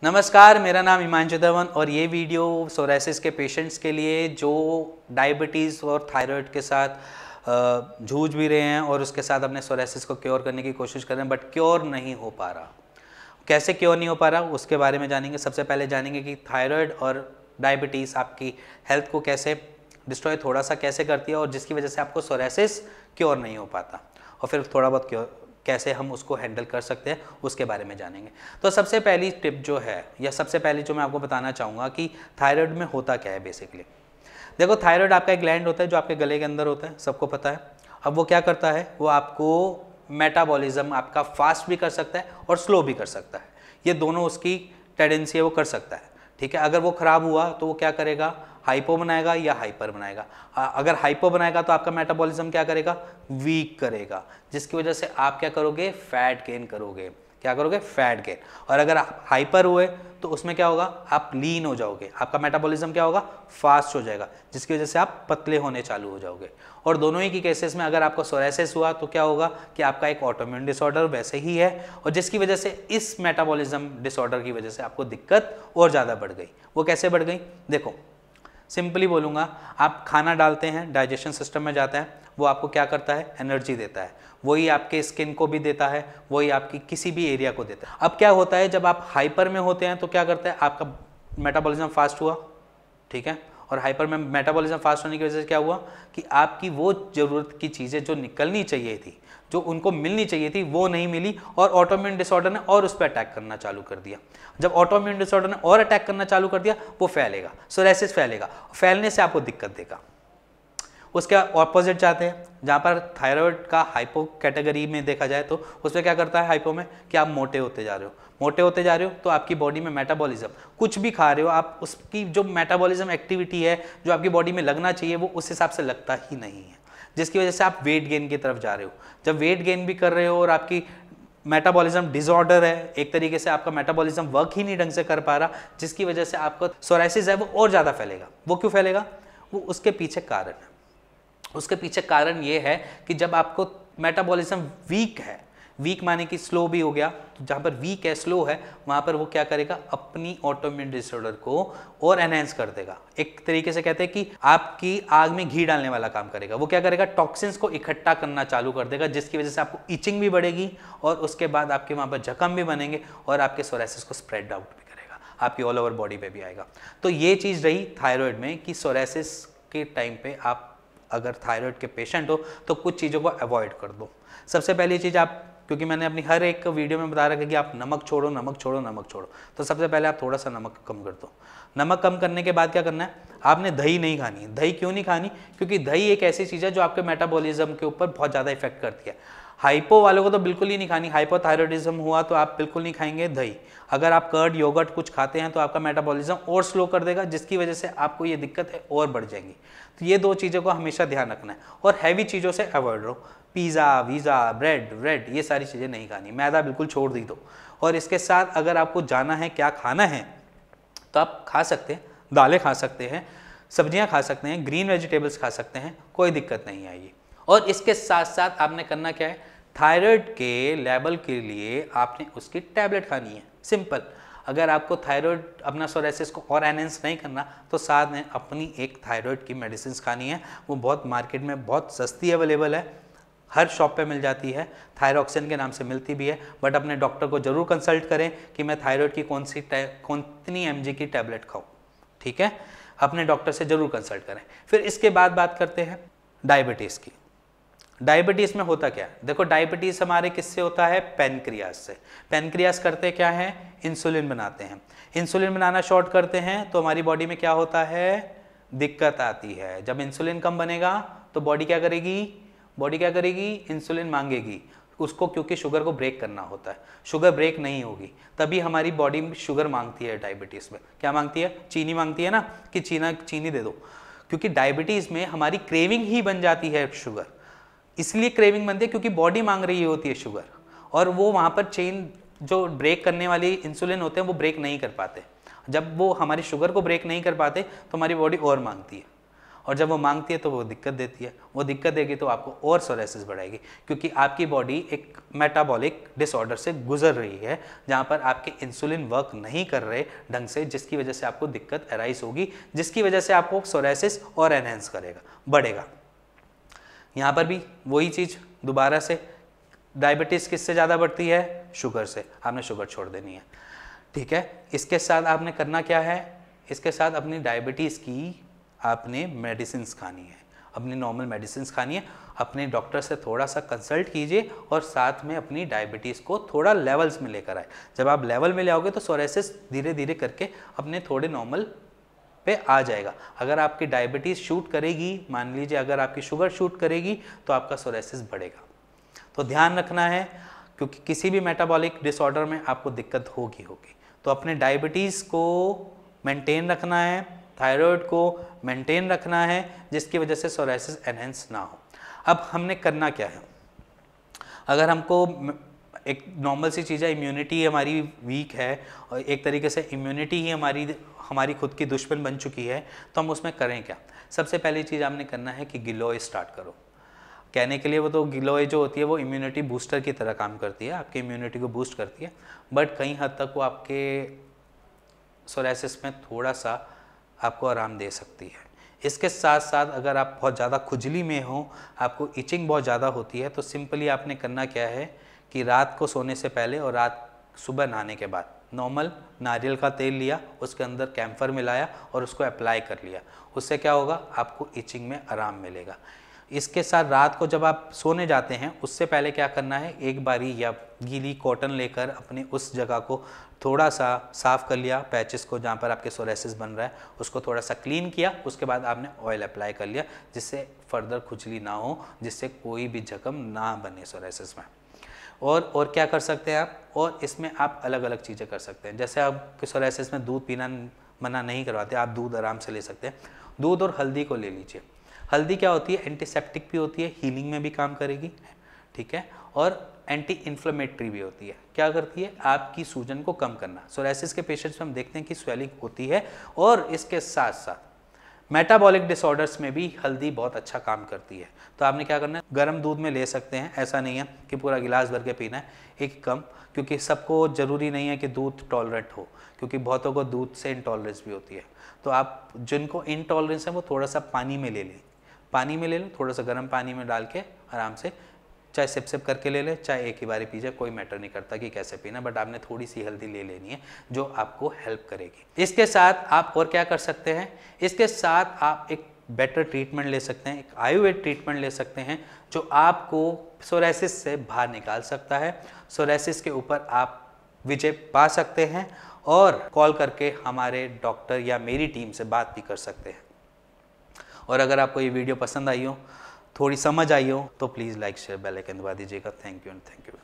नमस्कार, मेरा नाम हिमांशु धवन और ये वीडियो सोरासिस के पेशेंट्स के लिए जो डायबिटीज़ और थायराइड के साथ जूझ भी रहे हैं और उसके साथ अपने सोरासिस को क्योर करने की कोशिश कर रहे हैं बट क्योर नहीं हो पा रहा। कैसे क्योर नहीं हो पा रहा उसके बारे में जानेंगे। सबसे पहले जानेंगे कि थायराइड और डायबिटीज़ आपकी हेल्थ को कैसे डिस्ट्रॉय थोड़ा सा कैसे करती है और जिसकी वजह से आपको सोरासिस क्योर नहीं हो पाता, और फिर थोड़ा बहुत क्योर कैसे हम उसको हैंडल कर सकते हैं उसके बारे में जानेंगे। तो सबसे पहली टिप जो है या सबसे पहली जो मैं आपको बताना चाहूँगा कि थायराइड में होता क्या है। बेसिकली देखो, थायराइड आपका एक ग्लैंड होता है जो आपके गले के अंदर होता है, सबको पता है। अब वो क्या करता है, वो आपको मेटाबॉलिज्म आपका फास्ट भी कर सकता है और स्लो भी कर सकता है। ये दोनों उसकी टेंडेंसी है, वो कर सकता है। ठीक है, अगर वो खराब हुआ तो वो क्या करेगा, हाइपो बनाएगा या हाइपर बनाएगा। अगर हाइपो बनाएगा तो आपका मेटाबॉलिज्म क्या करेगा, वीक करेगा, जिसकी वजह से आप क्या करोगे, फैट गेन करोगे। क्या करोगे, फैट गेन। और अगर आप हाइपर हुए तो उसमें क्या होगा, आप लीन हो जाओगे, आपका मेटाबॉलिज्म क्या होगा, फास्ट हो जाएगा, जिसकी वजह से आप पतले होने चालू हो जाओगे। और दोनों ही की केसेस में अगर आपको सोरासिस हुआ तो क्या होगा कि आपका एक ऑटोइम्यून डिसऑर्डर वैसे ही है, और जिसकी वजह से इस मेटाबॉलिज्म डिसऑर्डर की वजह से आपको दिक्कत और ज़्यादा बढ़ गई। वो कैसे बढ़ गई, देखो सिंपली बोलूँगा, आप खाना डालते हैं, डाइजेशन सिस्टम में जाता है, वो आपको क्या करता है, एनर्जी देता है। वही आपके स्किन को भी देता है, वही आपकी किसी भी एरिया को देता है। अब क्या होता है, जब आप हाइपर में होते हैं तो क्या करता है, आपका मेटाबॉलिज्म फास्ट हुआ, ठीक है, और हाइपर में मेटाबॉलिज्म फास्ट होने की वजह से क्या हुआ कि आपकी वो ज़रूरत की चीज़ें जो निकलनी चाहिए थी, जो उनको मिलनी चाहिए थी, वो नहीं मिली, और ऑटोइम्यून डिसऑर्डर ने और उस पर अटैक करना चालू कर दिया। जब ऑटोइम्यून डिसऑर्डर ने और अटैक करना चालू कर दिया, वो फैलेगा, सोरासिस फैलेगा, फैलने से आपको दिक्कत देगा। उसके ऑपोजिट जाते हैं, जहाँ पर थायराइड का हाइपो कैटेगरी में देखा जाए तो उसमें क्या करता है, हाइपो में कि आप मोटे होते जा रहे हो, मोटे होते जा रहे हो तो आपकी बॉडी में मेटाबॉलिज्म, कुछ भी खा रहे हो आप, उसकी जो मेटाबॉलिज्म एक्टिविटी है जो आपकी बॉडी में लगना चाहिए वो उस हिसाब से लगता ही नहीं है, जिसकी वजह से आप वेट गेन की तरफ जा रहे हो। जब वेट गेन भी कर रहे हो और आपकी मेटाबॉलिज्म डिसऑर्डर है, एक तरीके से आपका मेटाबॉलिज्म वर्क ही नहीं ढंग से कर पा रहा, जिसकी वजह से आपको सोरासिस है वो और ज़्यादा फैलेगा। वो क्यों फैलेगा, वो उसके पीछे कारण है। उसके पीछे कारण ये है कि जब आपको मेटाबॉलिज्म वीक है, वीक माने कि स्लो भी हो गया, तो जहाँ पर वीक है, स्लो है, वहाँ पर वो क्या करेगा, अपनी ऑटोइम्यून डिसऑर्डर को और एनहेंस कर देगा। एक तरीके से कहते हैं कि आपकी आग में घी डालने वाला काम करेगा। वो क्या करेगा, टॉक्सिन्स को इकट्ठा करना चालू कर देगा, जिसकी वजह से आपको इचिंग भी बढ़ेगी और उसके बाद आपके वहाँ पर जख्म भी बनेंगे और आपके सोरासिस को स्प्रेड आउट भी करेगा, आपकी ऑल ओवर बॉडी पे भी आएगा। तो ये चीज़ रही थायराइड में कि सोरासिस के टाइम पे आप अगर थायराइड के पेशेंट हो तो कुछ चीज़ों को अवॉइड कर दो। सबसे पहली चीज़, आप, क्योंकि मैंने अपनी हर एक वीडियो में बता रखा है कि आप नमक छोड़ो, नमक छोड़ो, नमक छोड़ो, तो सबसे पहले आप थोड़ा सा नमक कम कर दो। नमक कम करने के बाद क्या करना है, आपने दही नहीं खानी। दही क्यों नहीं खानी, क्योंकि दही एक ऐसी चीज़ है जो आपके मेटाबॉलिज्म के ऊपर बहुत ज़्यादा इफेक्ट करती है। हाइपो वालों को तो बिल्कुल ही नहीं खानी, हाइपोथायरॉयडिज्म हुआ तो आप बिल्कुल नहीं खाएंगे दही। अगर आप कर्ड, योगर्ट कुछ खाते हैं तो आपका मेटाबॉलिज्म और स्लो कर देगा, जिसकी वजह से आपको ये दिक्कत है और बढ़ जाएंगी। तो ये दो चीज़ों को हमेशा ध्यान रखना है, और हैवी चीज़ों से अवॉइड रहो। पिज़्ज़ा, वीज़ा, ब्रेड, ये सारी चीज़ें नहीं खानी, मैदा बिल्कुल छोड़ दी दो। और इसके साथ अगर आपको जाना है क्या खाना है तो आप खा सकते हैं, दालें खा सकते हैं, सब्जियां खा सकते हैं, ग्रीन वेजिटेबल्स खा सकते हैं, कोई दिक्कत नहीं आएगी। और इसके साथ साथ आपने करना क्या है, थायराइड के लेवल के लिए आपने उसकी टैबलेट खानी है, सिंपल। अगर आपको थायराइड अपना सोरासिस को और एनहेंस नहीं करना तो साथ में अपनी एक थायराइड की मेडिसिन खानी है। वो बहुत मार्केट में बहुत सस्ती अवेलेबल है, हर शॉप पे मिल जाती है, थायरॉक्सिन के नाम से मिलती भी है। बट अपने डॉक्टर को जरूर कंसल्ट करें कि मैं थायराइड की कितनी mg की टैबलेट खाऊं, ठीक है, अपने डॉक्टर से जरूर कंसल्ट करें। फिर इसके बाद बात करते हैं डायबिटीज़ की। डायबिटीज़ में होता क्या है, देखो डायबिटीज़ हमारे किससे होता है, पैनक्रियाज से। पैनक्रियाज करते क्या है, इंसुलिन बनाते हैं। इंसुलिन बनाना शॉर्ट करते हैं तो हमारी बॉडी में क्या होता है, दिक्कत आती है। जब इंसुलिन कम बनेगा तो बॉडी क्या करेगी, इंसुलिन मांगेगी उसको, क्योंकि शुगर को ब्रेक करना होता है। शुगर ब्रेक नहीं होगी तभी हमारी बॉडी में शुगर मांगती है। डायबिटीज़ में क्या मांगती है, चीनी मांगती है ना, कि चीनी दे दो, क्योंकि डायबिटीज़ में हमारी क्रेविंग ही बन जाती है शुगर। इसलिए क्रेविंग बनती है क्योंकि बॉडी मांग रही होती है शुगर, और वो वहाँ पर चेन जो ब्रेक करने वाली इंसुलिन होते हैं वो ब्रेक नहीं कर पाते। जब वो हमारी शुगर को ब्रेक नहीं कर पाते तो हमारी बॉडी और मांगती है, और जब वो मांगती है तो वो दिक्कत देती है, वो दिक्कत देगी तो आपको और सोरेसिस बढ़ाएगी, क्योंकि आपकी बॉडी एक मेटाबॉलिक डिसऑर्डर से गुजर रही है जहाँ पर आपके इंसुलिन वर्क नहीं कर रहे ढंग से, जिसकी वजह से आपको दिक्कत अराइज होगी, जिसकी वजह से आपको सोरेसिस और एनहेंस करेगा, बढ़ेगा। यहाँ पर भी वही चीज़ दोबारा से, डायबिटीज़ किससे ज़्यादा बढ़ती है? शुगर से। आपने शुगर छोड़ देनी है, ठीक है। इसके साथ आपने करना क्या है? इसके साथ अपनी डायबिटीज़ की आपने मेडिसिन खानी है, अपनी नॉर्मल मेडिसिन खानी है। अपने डॉक्टर से थोड़ा सा कंसल्ट कीजिए और साथ में अपनी डायबिटीज़ को थोड़ा लेवल्स में लेकर आए। जब आप लेवल में ले आओगे तो सोरेसिस धीरे धीरे करके अपने थोड़े नॉर्मल पे आ जाएगा। अगर आपकी डायबिटीज़ शूट करेगी, मान लीजिए अगर आपकी शुगर शूट करेगी तो आपका सोरेसिस बढ़ेगा। तो ध्यान रखना है, क्योंकि किसी भी मेटाबॉलिक डिसऑर्डर में आपको दिक्कत होगी। तो अपने डायबिटीज़ को मेंटेन रखना है, थायराइड को मेंटेन रखना है, जिसकी वजह से सोरेसिस एनहेंस ना हो। अब हमने करना क्या है? अगर हमको एक नॉर्मल सी चीज़ है, इम्यूनिटी हमारी वीक है और एक तरीके से इम्यूनिटी ही हमारी खुद की दुश्मन बन चुकी है, तो हम उसमें करें क्या? सबसे पहली चीज़ आपने करना है कि गिलोय स्टार्ट करो। कहने के लिए वो तो गिलोय जो होती है वो इम्यूनिटी बूस्टर की तरह काम करती है, आपकी इम्यूनिटी को बूस्ट करती है, बट कई हद तक वो आपके सोरेसिस में थोड़ा सा आपको आराम दे सकती है। इसके साथ साथ अगर आप बहुत ज़्यादा खुजली में हो, आपको इचिंग बहुत ज़्यादा होती है, तो सिंपली आपने करना क्या है कि रात को सोने से पहले और रात सुबह नहाने के बाद नॉर्मल नारियल का तेल लिया, उसके अंदर कैम्फर मिलाया और उसको अप्लाई कर लिया। उससे क्या होगा? आपको इचिंग में आराम मिलेगा। इसके साथ रात को जब आप सोने जाते हैं उससे पहले क्या करना है, एक बारी या गीली कॉटन लेकर अपने उस जगह को थोड़ा सा साफ़ कर लिया, पैचेस को जहाँ पर आपके सोरेसिस बन रहा है उसको थोड़ा सा क्लीन किया, उसके बाद आपने ऑयल अप्लाई कर लिया, जिससे फर्दर खुजली ना हो, जिससे कोई भी जख्म ना बने सोरेसिस में। और क्या कर सकते हैं आप? और इसमें आप अलग अलग चीज़ें कर सकते हैं। जैसे आपके सोरेसिस में दूध पीना मना नहीं करवाते, आप दूध आराम से ले सकते हैं। दूध और हल्दी को ले लीजिए। हल्दी क्या होती है? एंटीसेप्टिक भी होती है, हीलिंग में भी काम करेगी, ठीक है, और एंटी इन्फ्लेमेटरी भी होती है। क्या करती है? आपकी सूजन को कम करना। सोरेसिस के पेशेंट्स में हम देखते हैं कि स्वेलिंग होती है, और इसके साथ साथ मेटाबॉलिक डिसऑर्डर्स में भी हल्दी बहुत अच्छा काम करती है। तो आपने क्या करना है? गर्म दूध में ले सकते हैं, ऐसा नहीं है कि पूरा गिलास भर के पीना है, एक कम, क्योंकि सबको ज़रूरी नहीं है कि दूध टॉलरेंट हो, क्योंकि बहुतों को दूध से इंटॉलरेंस भी होती है। तो आप जिनको इंटॉलरेंस है वो थोड़ा सा पानी में ले लें, पानी में ले लो, थोड़ा सा गर्म पानी में डाल के आराम से, चाहे सिप सिप करके ले ले, चाहे एक ही बारी पी जाए, कोई मैटर नहीं करता कि कैसे पीना, बट आपने थोड़ी सी हल्दी ले लेनी है जो आपको हेल्प करेगी। इसके साथ आप और क्या कर सकते हैं? इसके साथ आप एक बेटर ट्रीटमेंट ले सकते हैं, एक आयुर्वेद ट्रीटमेंट ले सकते हैं जो आपको सोरेसिस से बाहर निकाल सकता है। सोरेसिस के ऊपर आप विजय पा सकते हैं और कॉल करके हमारे डॉक्टर या मेरी टीम से बात भी कर सकते हैं। और अगर आपको ये वीडियो पसंद आई हो, थोड़ी समझ आई हो, तो please like share bell icon दबा दीजिएगा। Thank you and thank you.